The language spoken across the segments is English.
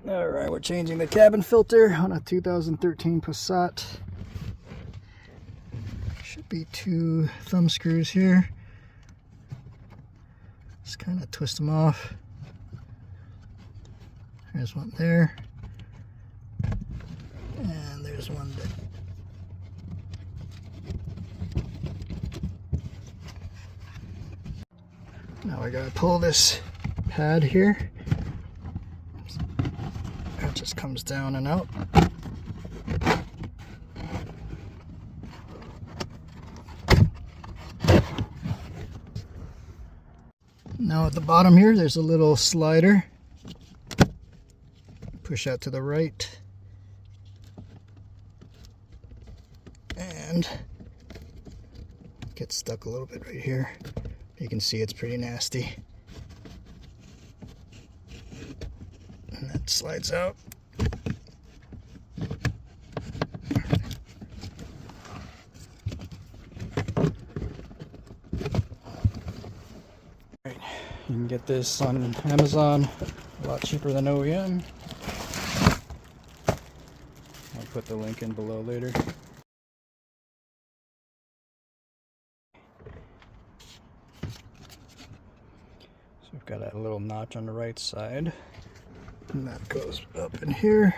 Alright, we're changing the cabin filter on a 2013 Passat. Should be 2 thumb screws here. Just kind of twist them off. There's one there. And there's one there. Now I gotta pull this pad here. It just comes down and out. Now at the bottom here, there's a little slider. Push out to the right. And get stuck a little bit right here. You can see it's pretty nasty. And that slides out. Right. You can get this on Amazon a lot cheaper than OEM. I'll put the link in below later. So we've got a little notch on the right side. And that goes up in here.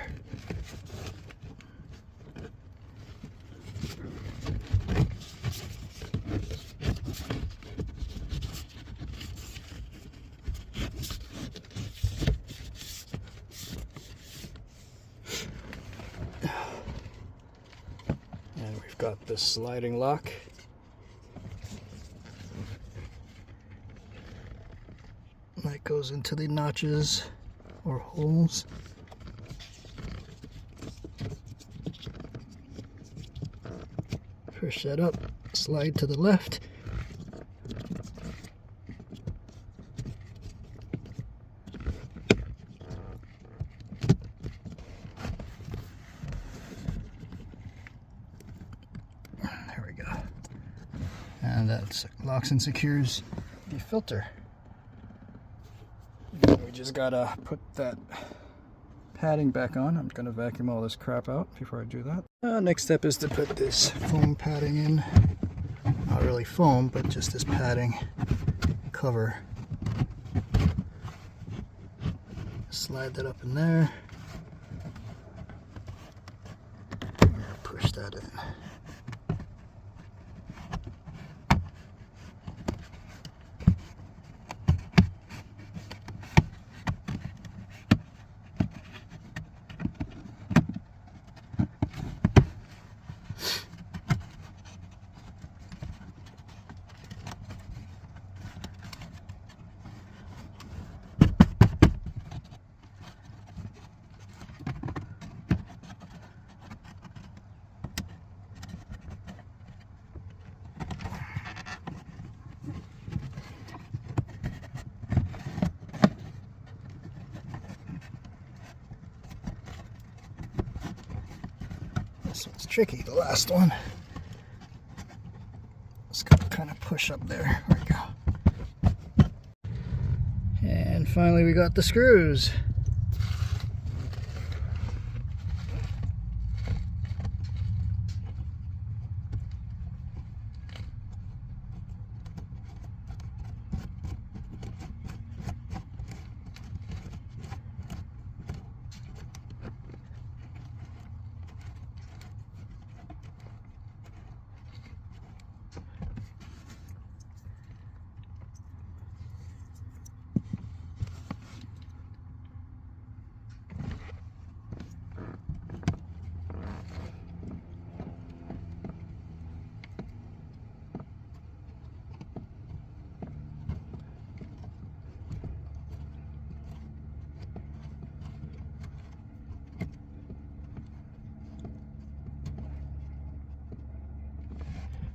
And we've got this sliding lock. That goes into the notches or holes. Push that up, slide to the left. There we go. And that locks and secures the filter. We just gotta put that padding back on. I'm gonna vacuum all this crap out before I do that. Next step is to put this foam padding in. Not really foam, but just this padding cover. Slide that up in there. And push that in. This one's tricky, the last one. Just gotta kind of push up there. There we go. And finally we got the screws.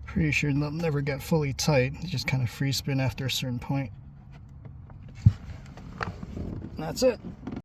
Pretty sure they'll never get fully tight. They just kind of free spin after a certain point. And that's it.